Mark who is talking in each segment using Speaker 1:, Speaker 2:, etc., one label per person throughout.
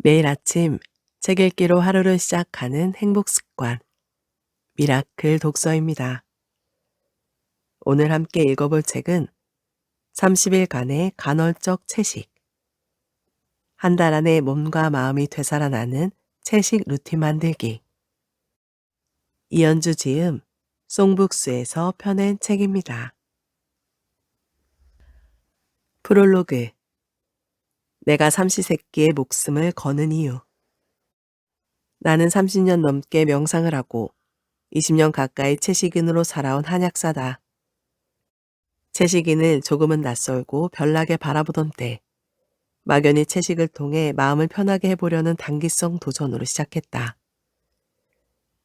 Speaker 1: 매일 아침 책 읽기로 하루를 시작하는 행복 습관, 미라클 독서입니다. 오늘 함께 읽어볼 책은 30일간의 간헐적 채식, 한 달 안에 몸과 마음이 되살아나는 채식 루틴 만들기, 이연주 지음, 송북수에서 펴낸 책입니다. 프롤로그, 내가 삼시세끼의 목숨을 거는 이유. 나는 30년 넘게 명상을 하고 20년 가까이 채식인으로 살아온 한약사다. 채식인을 조금은 낯설고 별나게 바라보던 때 막연히 채식을 통해 마음을 편하게 해보려는 단기성 도전으로 시작했다.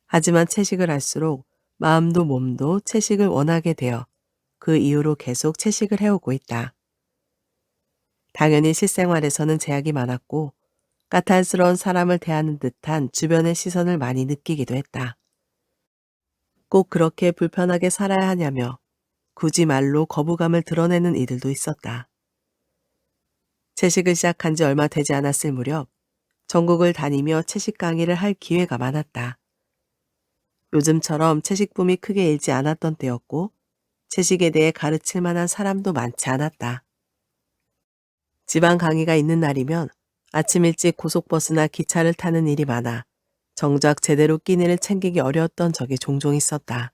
Speaker 1: 하지만 채식을 할수록 마음도 몸도 채식을 원하게 되어 그 이후로 계속 채식을 해오고 있다. 당연히 실생활에서는 제약이 많았고 까탈스러운 사람을 대하는 듯한 주변의 시선을 많이 느끼기도 했다. 꼭 그렇게 불편하게 살아야 하냐며 굳이 말로 거부감을 드러내는 이들도 있었다. 채식을 시작한 지 얼마 되지 않았을 무렵 전국을 다니며 채식 강의를 할 기회가 많았다. 요즘처럼 채식 붐이 크게 일지 않았던 때였고 채식에 대해 가르칠 만한 사람도 많지 않았다. 지방 강의가 있는 날이면 아침 일찍 고속버스나 기차를 타는 일이 많아 정작 제대로 끼니를 챙기기 어려웠던 적이 종종 있었다.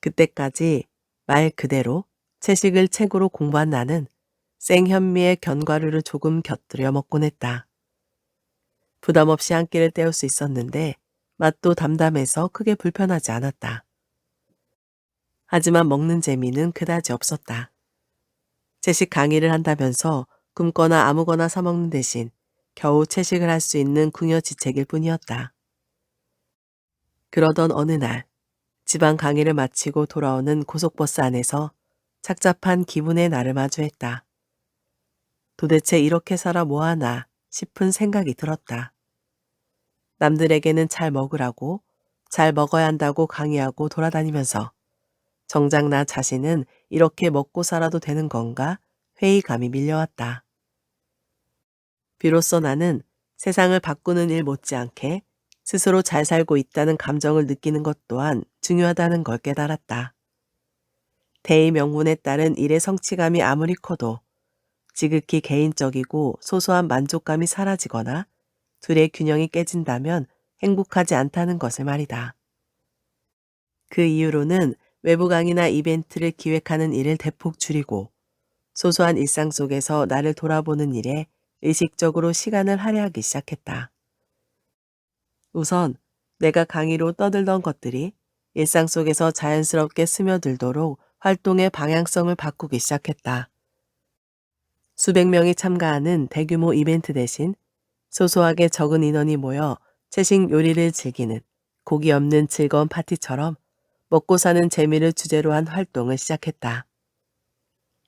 Speaker 1: 그때까지 말 그대로 채식을 책으로 공부한 나는 생현미의 견과류를 조금 곁들여 먹곤 했다. 부담 없이 한 끼를 때울 수 있었는데 맛도 담담해서 크게 불편하지 않았다. 하지만 먹는 재미는 그다지 없었다. 채식 강의를 한다면서 굶거나 아무거나 사 먹는 대신 겨우 채식을 할 수 있는 궁여지책일 뿐이었다. 그러던 어느 날 지방 강의를 마치고 돌아오는 고속버스 안에서 착잡한 기분의 나를 마주했다. 도대체 이렇게 살아 뭐하나 싶은 생각이 들었다. 남들에게는 잘 먹으라고, 잘 먹어야 한다고 강의하고 돌아다니면서 정작 나 자신은 이렇게 먹고 살아도 되는 건가 회의감이 밀려왔다. 비로소 나는 세상을 바꾸는 일 못지않게 스스로 잘 살고 있다는 감정을 느끼는 것 또한 중요하다는 걸 깨달았다. 대의 명분에 따른 일의 성취감이 아무리 커도 지극히 개인적이고 소소한 만족감이 사라지거나 둘의 균형이 깨진다면 행복하지 않다는 것을 말이다. 그 이후로는 외부 강의나 이벤트를 기획하는 일을 대폭 줄이고 소소한 일상 속에서 나를 돌아보는 일에 의식적으로 시간을 할애하기 시작했다. 우선 내가 강의로 떠들던 것들이 일상 속에서 자연스럽게 스며들도록 활동의 방향성을 바꾸기 시작했다. 수백 명이 참가하는 대규모 이벤트 대신 소소하게 적은 인원이 모여 채식 요리를 즐기는 고기 없는 즐거운 파티처럼 먹고 사는 재미를 주제로 한 활동을 시작했다.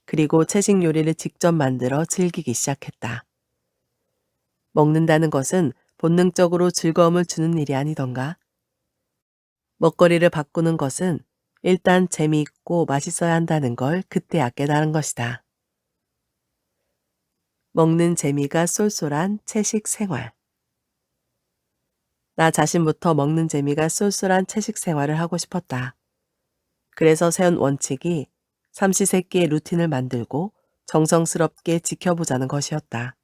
Speaker 1: 그리고 채식 요리를 직접 만들어 즐기기 시작했다. 먹는다는 것은 본능적으로 즐거움을 주는 일이 아니던가? 먹거리를 바꾸는 것은 일단 재미있고 맛있어야 한다는 걸 그때야 깨달은 것이다. 먹는 재미가 쏠쏠한 채식 생활. 나 자신부터 먹는 재미가 쏠쏠한 채식 생활을 하고 싶었다. 그래서 세운 원칙이 삼시세끼의 루틴을 만들고 정성스럽게 지켜보자는 것이었다.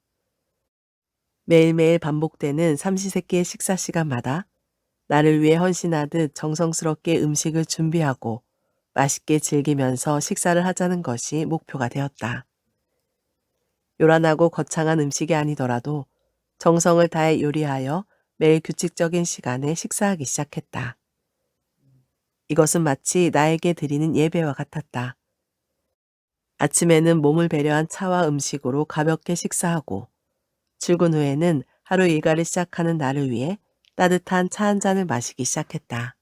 Speaker 1: 매일매일 반복되는 삼시세끼의 식사 시간마다 나를 위해 헌신하듯 정성스럽게 음식을 준비하고 맛있게 즐기면서 식사를 하자는 것이 목표가 되었다. 요란하고 거창한 음식이 아니더라도 정성을 다해 요리하여 매일 규칙적인 시간에 식사하기 시작했다. 이것은 마치 나에게 드리는 예배와 같았다. 아침에는 몸을 배려한 차와 음식으로 가볍게 식사하고 출근 후에는 하루 일과를 시작하는 나를 위해 따뜻한 차 한 잔을 마시기 시작했다.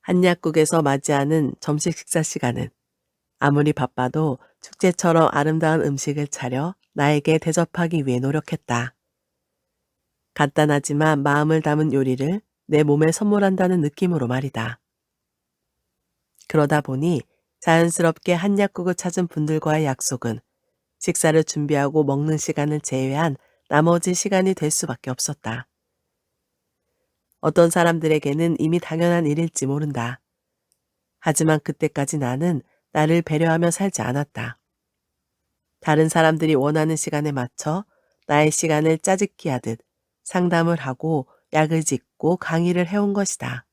Speaker 1: 한약국에서 맞이하는 점심 식사 시간은 아무리 바빠도 축제처럼 아름다운 음식을 차려 나에게 대접하기 위해 노력했다. 간단하지만 마음을 담은 요리를 내 몸에 선물한다는 느낌으로 말이다. 그러다 보니 자연스럽게 한약국을 찾은 분들과의 약속은 식사를 준비하고 먹는 시간을 제외한 나머지 시간이 될 수밖에 없었다. 어떤 사람들에게는 이미 당연한 일일지 모른다. 하지만 그때까지 나는 나를 배려하며 살지 않았다. 다른 사람들이 원하는 시간에 맞춰 나의 시간을 짜집기 하듯 상담을 하고 약을 짓고 강의를 해온 것이다.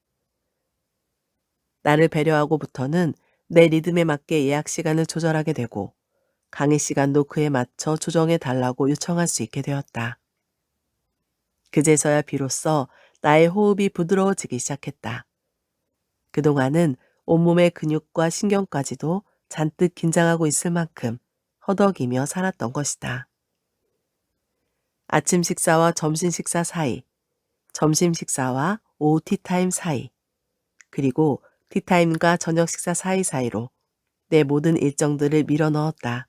Speaker 1: 나를 배려하고부터는 내 리듬에 맞게 예약 시간을 조절하게 되고 강의 시간도 그에 맞춰 조정해 달라고 요청할 수 있게 되었다. 그제서야 비로소 나의 호흡이 부드러워지기 시작했다. 그동안은 온몸의 근육과 신경까지도 잔뜩 긴장하고 있을 만큼 허덕이며 살았던 것이다. 아침 식사와 점심 식사 사이, 점심 식사와 오후 티타임 사이, 그리고 티타임과 저녁 식사 사이사이로 내 모든 일정들을 밀어 넣었다.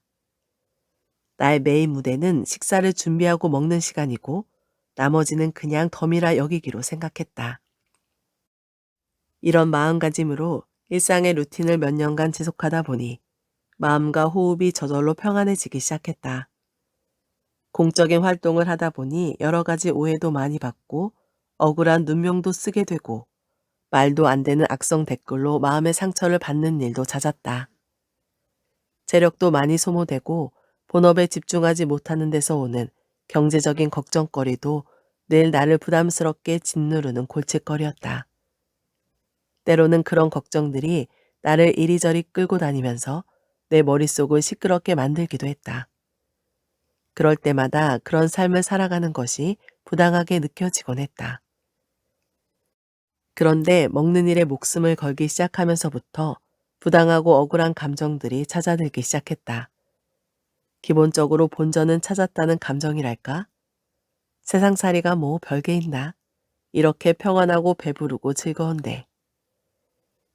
Speaker 1: 나의 메인 무대는 식사를 준비하고 먹는 시간이고 나머지는 그냥 덤이라 여기기로 생각했다. 이런 마음가짐으로 일상의 루틴을 몇 년간 지속하다 보니 마음과 호흡이 저절로 평안해지기 시작했다. 공적인 활동을 하다 보니 여러 가지 오해도 많이 받고 억울한 눈명도 쓰게 되고 말도 안 되는 악성 댓글로 마음의 상처를 받는 일도 잦았다. 재력도 많이 소모되고 본업에 집중하지 못하는 데서 오는 경제적인 걱정거리도 늘 나를 부담스럽게 짓누르는 골칫거리였다. 때로는 그런 걱정들이 나를 이리저리 끌고 다니면서 내 머릿속을 시끄럽게 만들기도 했다. 그럴 때마다 그런 삶을 살아가는 것이 부당하게 느껴지곤 했다. 그런데 먹는 일에 목숨을 걸기 시작하면서부터 부당하고 억울한 감정들이 찾아들기 시작했다. 기본적으로 본전은 찾았다는 감정이랄까? 세상살이가 뭐 별게 있나? 이렇게 평안하고 배부르고 즐거운데.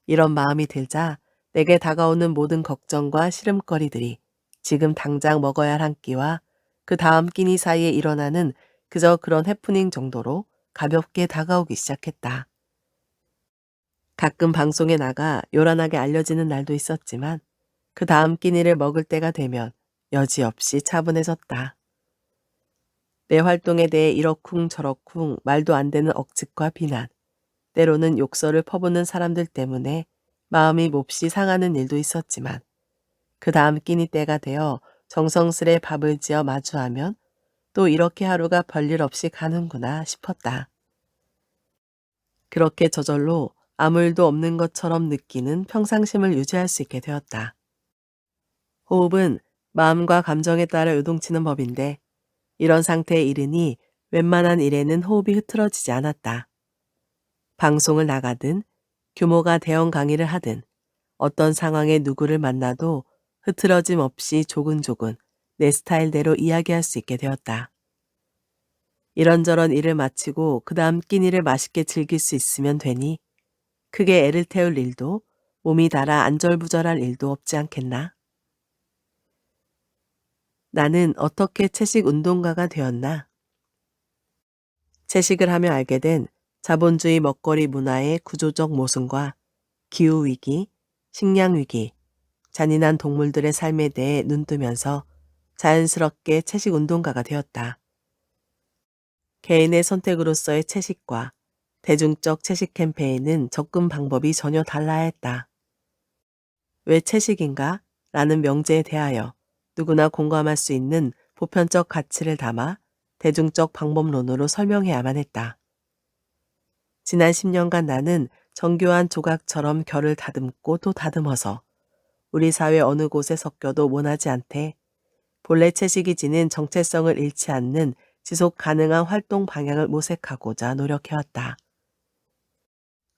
Speaker 1: 이런 마음이 들자 내게 다가오는 모든 걱정과 시름거리들이 지금 당장 먹어야 할 한 끼와 그 다음 끼니 사이에 일어나는 그저 그런 해프닝 정도로 가볍게 다가오기 시작했다. 가끔 방송에 나가 요란하게 알려지는 날도 있었지만 그 다음 끼니를 먹을 때가 되면 여지없이 차분해졌다. 내 활동에 대해 이러쿵저러쿵 말도 안 되는 억측과 비난, 때로는 욕설을 퍼붓는 사람들 때문에 마음이 몹시 상하는 일도 있었지만 그 다음 끼니 때가 되어 정성스레 밥을 지어 마주하면 또 이렇게 하루가 별일 없이 가는구나 싶었다. 그렇게 저절로 아무 일도 없는 것처럼 느끼는 평상심을 유지할 수 있게 되었다. 호흡은 마음과 감정에 따라 요동치는 법인데 이런 상태에 이르니 웬만한 일에는 호흡이 흐트러지지 않았다. 방송을 나가든 규모가 대형 강의를 하든 어떤 상황에 누구를 만나도 흐트러짐 없이 조근조근 내 스타일대로 이야기할 수 있게 되었다. 이런저런 일을 마치고 그 다음 끼니를 맛있게 즐길 수 있으면 되니 크게 애를 태울 일도 몸이 달아 안절부절할 일도 없지 않겠나? 나는 어떻게 채식 운동가가 되었나? 채식을 하며 알게 된 자본주의 먹거리 문화의 구조적 모순과 기후위기, 식량위기, 잔인한 동물들의 삶에 대해 눈뜨면서 자연스럽게 채식 운동가가 되었다. 개인의 선택으로서의 채식과 대중적 채식 캠페인은 접근 방법이 전혀 달라야 했다. 왜 채식인가? 라는 명제에 대하여 누구나 공감할 수 있는 보편적 가치를 담아 대중적 방법론으로 설명해야만 했다. 지난 10년간 나는 정교한 조각처럼 결을 다듬고 또 다듬어서 우리 사회 어느 곳에 섞여도 원하지 않되 본래 채식이 지닌 정체성을 잃지 않는 지속 가능한 활동 방향을 모색하고자 노력해왔다.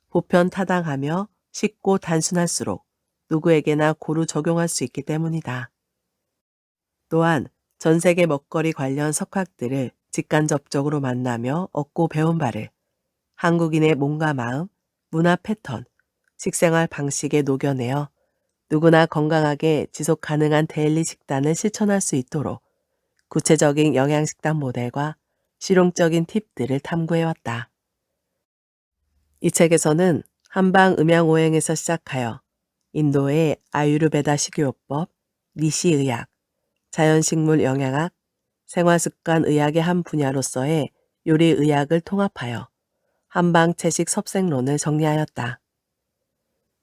Speaker 1: 보편 타당하며 쉽고 단순할수록 누구에게나 고루 적용할 수 있기 때문이다. 또한 전 세계 먹거리 관련 석학들을 직간접적으로 만나며 얻고 배운 바를 한국인의 몸과 마음, 문화 패턴, 식생활 방식에 녹여내어 누구나 건강하게 지속 가능한 데일리 식단을 실천할 수 있도록 구체적인 영양식단 모델과 실용적인 팁들을 탐구해왔다. 이 책에서는 한방 음양오행에서 시작하여 인도의 아유르베다 식이요법, 니시의학, 자연식물 영양학, 생활습관의학의 한 분야로서의 요리의학을 통합하여 한방채식 섭생론을 정리하였다.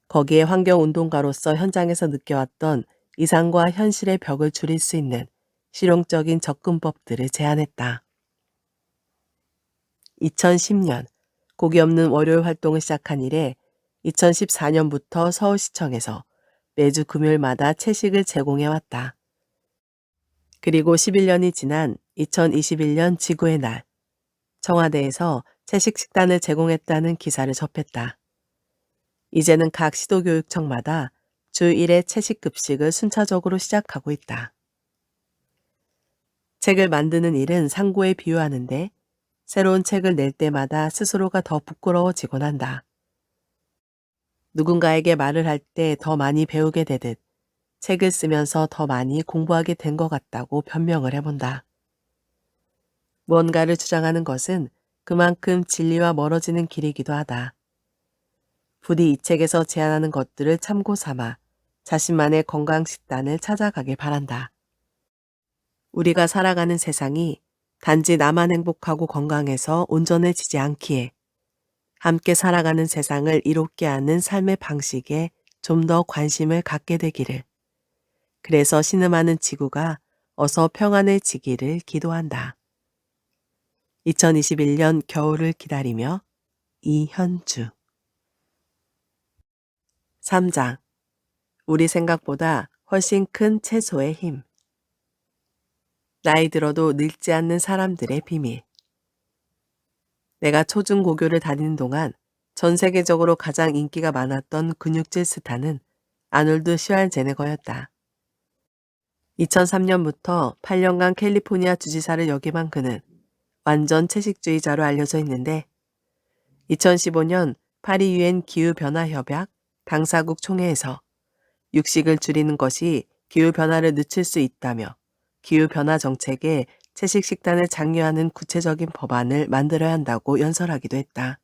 Speaker 1: 거기에 환경운동가로서 현장에서 느껴왔던 이상과 현실의 벽을 줄일 수 있는 실용적인 접근법들을 제안했다. 2010년 고기 없는 월요일 활동을 시작한 이래 2014년부터 서울시청에서 매주 금요일마다 채식을 제공해왔다. 그리고 11년이 지난 2021년 지구의 날, 청와대에서 채식 식단을 제공했다는 기사를 접했다. 이제는 각 시도교육청마다 주 1회 채식 급식을 순차적으로 시작하고 있다. 책을 만드는 일은 상고에 비유하는데 새로운 책을 낼 때마다 스스로가 더 부끄러워지곤 한다. 누군가에게 말을 할 때 더 많이 배우게 되듯 책을 쓰면서 더 많이 공부하게 된 것 같다고 변명을 해본다. 무언가를 주장하는 것은 그만큼 진리와 멀어지는 길이기도 하다. 부디 이 책에서 제안하는 것들을 참고 삼아 자신만의 건강 식단을 찾아가길 바란다. 우리가 살아가는 세상이 단지 나만 행복하고 건강해서 온전해지지 않기에 함께 살아가는 세상을 이롭게 하는 삶의 방식에 좀 더 관심을 갖게 되기를. 그래서 신음하는 지구가 어서 평안해지기를 기도한다. 2021년 겨울을 기다리며 이현주. 3장. 우리 생각보다 훨씬 큰 채소의 힘. 나이 들어도 늙지 않는 사람들의 비밀. 내가 초중고교를 다니는 동안 전 세계적으로 가장 인기가 많았던 근육질 스타는 아놀드 슈왈제네거였다. 2003년부터 8년간 캘리포니아 주지사를 역임한 그는 완전 채식주의자로 알려져 있는데 2015년 파리 유엔 기후변화협약 당사국 총회에서 육식을 줄이는 것이 기후변화를 늦출 수 있다며 기후변화 정책에 채식 식단을 장려하는 구체적인 법안을 만들어야 한다고 연설하기도 했다.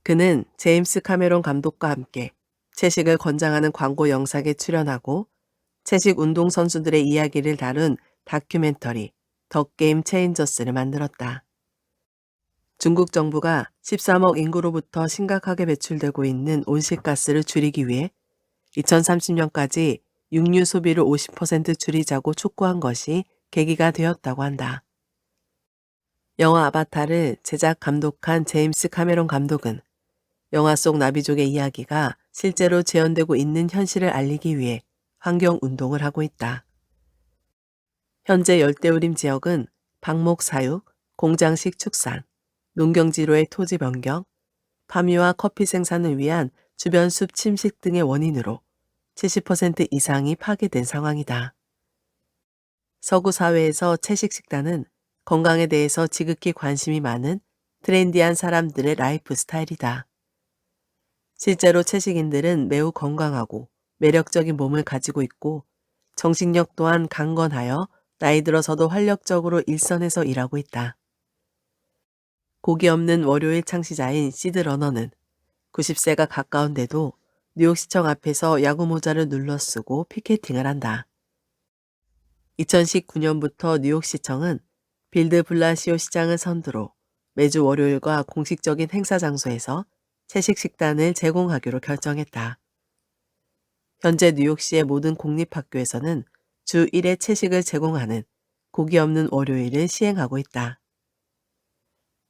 Speaker 1: 그는 제임스 카메론 감독과 함께 채식을 권장하는 광고 영상에 출연하고 채식 운동선수들의 이야기를 다룬 다큐멘터리 더 게임 체인저스를 만들었다. 중국 정부가 13억 인구로부터 심각하게 배출되고 있는 온실가스를 줄이기 위해 2030년까지 육류 소비를 50% 줄이자고 촉구한 것이 계기가 되었다고 한다. 영화 아바타를 제작 감독한 제임스 카메론 감독은 영화 속 나비족의 이야기가 실제로 재현되고 있는 현실을 알리기 위해 환경운동을 하고 있다. 현재 열대우림 지역은 방목 사육, 공장식 축산, 농경지로의 토지 변경, 파묘와 커피 생산을 위한 주변 숲 침식 등의 원인으로 70% 이상이 파괴된 상황이다. 서구 사회에서 채식 식단은 건강에 대해서 지극히 관심이 많은 트렌디한 사람들의 라이프 스타일이다. 실제로 채식인들은 매우 건강하고 매력적인 몸을 가지고 있고 정신력 또한 강건하여 나이 들어서도 활력적으로 일선에서 일하고 있다. 고기 없는 월요일 창시자인 시드 러너는 90세가 가까운데도 뉴욕시청 앞에서 야구 모자를 눌러 쓰고 피케팅을 한다. 2019년부터 뉴욕시청은 빌드 블라시오 시장을 선두로 매주 월요일과 공식적인 행사 장소에서 채식 식단을 제공하기로 결정했다. 현재 뉴욕시의 모든 공립학교에서는 주 1회 채식을 제공하는 고기 없는 월요일을 시행하고 있다.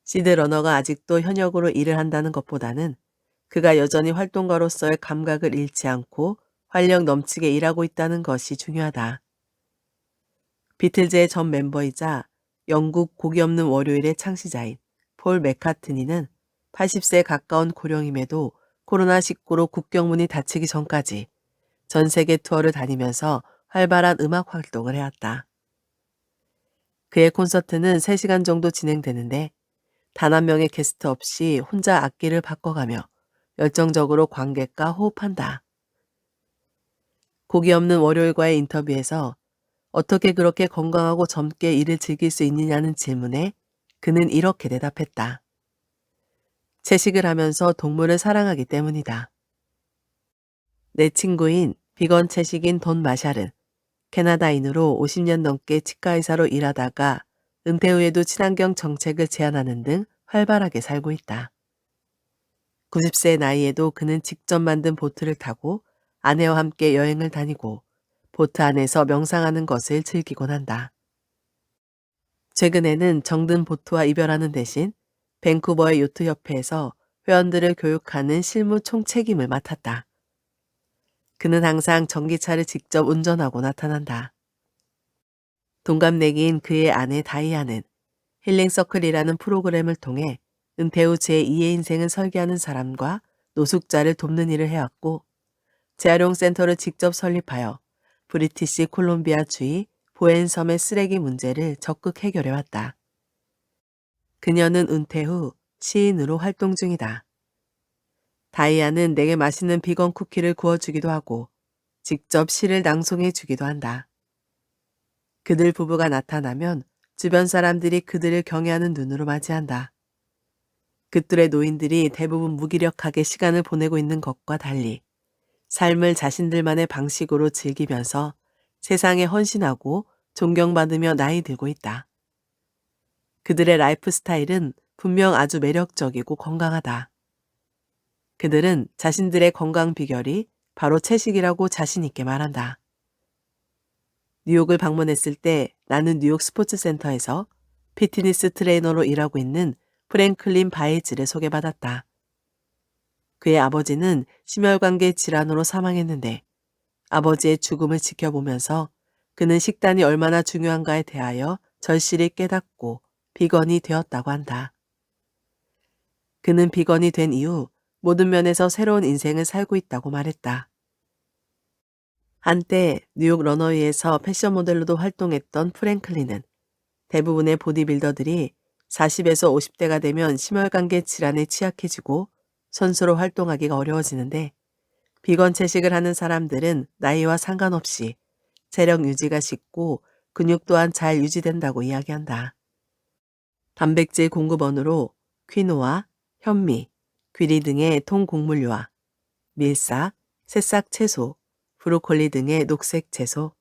Speaker 1: 시드 러너가 아직도 현역으로 일을 한다는 것보다는 그가 여전히 활동가로서의 감각을 잃지 않고 활력 넘치게 일하고 있다는 것이 중요하다. 비틀즈의 전 멤버이자 영국 고기 없는 월요일의 창시자인 폴 맥카트니는 80세에 가까운 고령임에도 코로나19로 국경문이 닫히기 전까지 전 세계 투어를 다니면서 활발한 음악 활동을 해왔다. 그의 콘서트는 3시간 정도 진행되는데 단 한 명의 게스트 없이 혼자 악기를 바꿔가며 열정적으로 관객과 호흡한다. 고기 없는 월요일과의 인터뷰에서 어떻게 그렇게 건강하고 젊게 일을 즐길 수 있느냐는 질문에 그는 이렇게 대답했다. 채식을 하면서 동물을 사랑하기 때문이다. 내 친구인 비건 채식인 돈 마샬은 캐나다인으로 50년 넘게 치과의사로 일하다가 은퇴 후에도 친환경 정책을 제안하는 등 활발하게 살고 있다. 90세 나이에도 그는 직접 만든 보트를 타고 아내와 함께 여행을 다니고 보트 안에서 명상하는 것을 즐기곤 한다. 최근에는 정든 보트와 이별하는 대신 밴쿠버의 요트협회에서 회원들을 교육하는 실무 총책임을 맡았다. 그는 항상 전기차를 직접 운전하고 나타난다. 동갑내기인 그의 아내 다이아는 힐링서클이라는 프로그램을 통해 은퇴 후 제2의 인생을 설계하는 사람과 노숙자를 돕는 일을 해왔고 재활용 센터를 직접 설립하여 브리티시 콜롬비아 주의 보앤섬의 쓰레기 문제를 적극 해결해왔다. 그녀는 은퇴 후 시인으로 활동 중이다. 다이아는 내게 맛있는 비건 쿠키를 구워주기도 하고 직접 시를 낭송해 주기도 한다. 그들 부부가 나타나면 주변 사람들이 그들을 경외하는 눈으로 맞이한다. 그들의 노인들이 대부분 무기력하게 시간을 보내고 있는 것과 달리 삶을 자신들만의 방식으로 즐기면서 세상에 헌신하고 존경받으며 나이 들고 있다. 그들의 라이프 스타일은 분명 아주 매력적이고 건강하다. 그들은 자신들의 건강 비결이 바로 채식이라고 자신 있게 말한다. 뉴욕을 방문했을 때 나는 뉴욕 스포츠 센터에서 피트니스 트레이너로 일하고 있는 프랭클린 바이즈를 소개받았다. 그의 아버지는 심혈관계 질환으로 사망했는데 아버지의 죽음을 지켜보면서 그는 식단이 얼마나 중요한가에 대하여 절실히 깨닫고 비건이 되었다고 한다. 그는 비건이 된 이후 모든 면에서 새로운 인생을 살고 있다고 말했다. 한때 뉴욕 러너위에서 패션 모델로도 활동했던 프랭클린은 대부분의 보디빌더들이 40에서 50대가 되면 심혈관계 질환에 취약해지고 선수로 활동하기가 어려워지는데 비건 채식을 하는 사람들은 나이와 상관없이 체력 유지가 쉽고 근육 또한 잘 유지된다고 이야기한다. 단백질 공급원으로 퀴노아, 현미, 귀리 등의 통곡물류와 밀사, 새싹 채소, 브로콜리 등의 녹색 채소,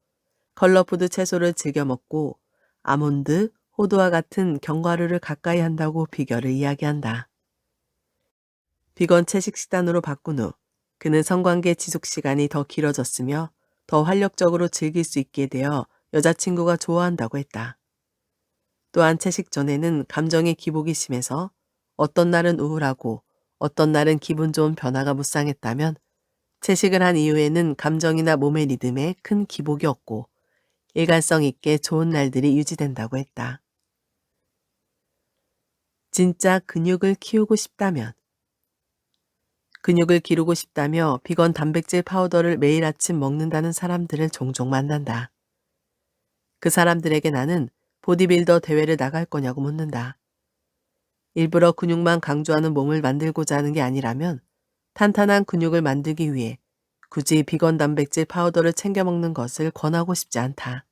Speaker 1: 컬러푸드 채소를 즐겨 먹고 아몬드, 호두와 같은 견과류를 가까이 한다고 비결을 이야기한다. 비건 채식 식단으로 바꾼 후 그는 성관계 지속 시간이 더 길어졌으며 더 활력적으로 즐길 수 있게 되어 여자친구가 좋아한다고 했다. 또한 채식 전에는 감정의 기복이 심해서 어떤 날은 우울하고 어떤 날은 기분 좋은 변화가 무쌍했다면 채식을 한 이후에는 감정이나 몸의 리듬에 큰 기복이 없고 일관성 있게 좋은 날들이 유지된다고 했다. 진짜 근육을 키우고 싶다면 근육을 기르고 싶다며 비건 단백질 파우더를 매일 아침 먹는다는 사람들을 종종 만난다. 그 사람들에게 나는 보디빌더 대회를 나갈 거냐고 묻는다. 일부러 근육만 강조하는 몸을 만들고자 하는 게 아니라면 탄탄한 근육을 만들기 위해 굳이 비건 단백질 파우더를 챙겨 먹는 것을 권하고 싶지 않다.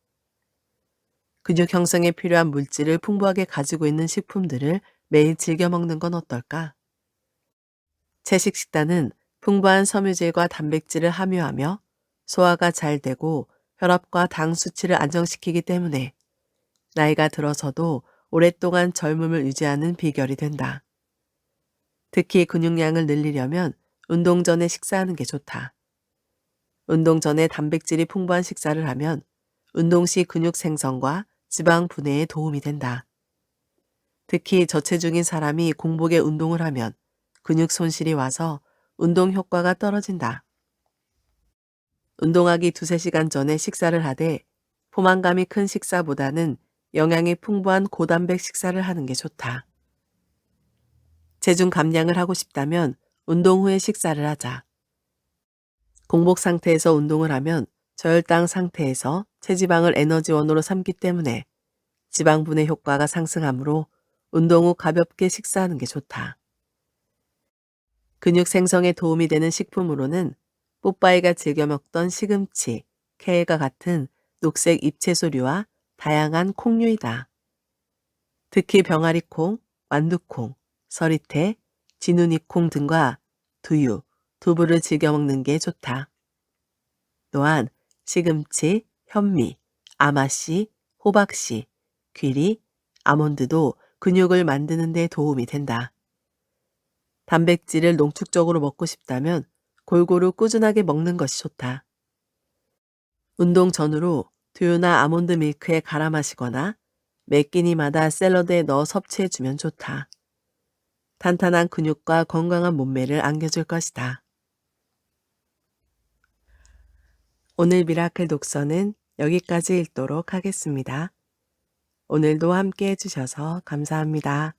Speaker 1: 근육 형성에 필요한 물질을 풍부하게 가지고 있는 식품들을 매일 즐겨 먹는 건 어떨까? 채식 식단은 풍부한 섬유질과 단백질을 함유하며 소화가 잘 되고 혈압과 당 수치를 안정시키기 때문에 나이가 들어서도 오랫동안 젊음을 유지하는 비결이 된다. 특히 근육량을 늘리려면 운동 전에 식사하는 게 좋다. 운동 전에 단백질이 풍부한 식사를 하면 운동 시 근육 생성과 지방 분해에 도움이 된다. 특히 저체중인 사람이 공복에 운동을 하면 근육 손실이 와서 운동 효과가 떨어진다. 운동하기 2~3시간 전에 식사를 하되 포만감이 큰 식사보다는 영양이 풍부한 고단백 식사를 하는 게 좋다. 체중 감량을 하고 싶다면 운동 후에 식사를 하자. 공복 상태에서 운동을 하면 저혈당 상태에서 체지방을 에너지원으로 삼기 때문에 지방 분해 효과가 상승하므로 운동 후 가볍게 식사하는 게 좋다. 근육 생성에 도움이 되는 식품으로는 뽀빠이가 즐겨 먹던 시금치, 케일과 같은 녹색 잎채소류와 다양한 콩류이다. 특히 병아리콩, 완두콩, 서리태, 진우니콩 등과 두유, 두부를 즐겨 먹는 게 좋다. 또한 시금치, 현미, 아마씨, 호박씨, 귀리, 아몬드도 근육을 만드는 데 도움이 된다. 단백질을 농축적으로 먹고 싶다면 골고루 꾸준하게 먹는 것이 좋다. 운동 전후로 두유나 아몬드 밀크에 갈아 마시거나 매 끼니마다 샐러드에 넣어 섭취해주면 좋다. 탄탄한 근육과 건강한 몸매를 안겨줄 것이다. 오늘 미라클 독서는 여기까지 읽도록 하겠습니다. 오늘도 함께 해주셔서 감사합니다.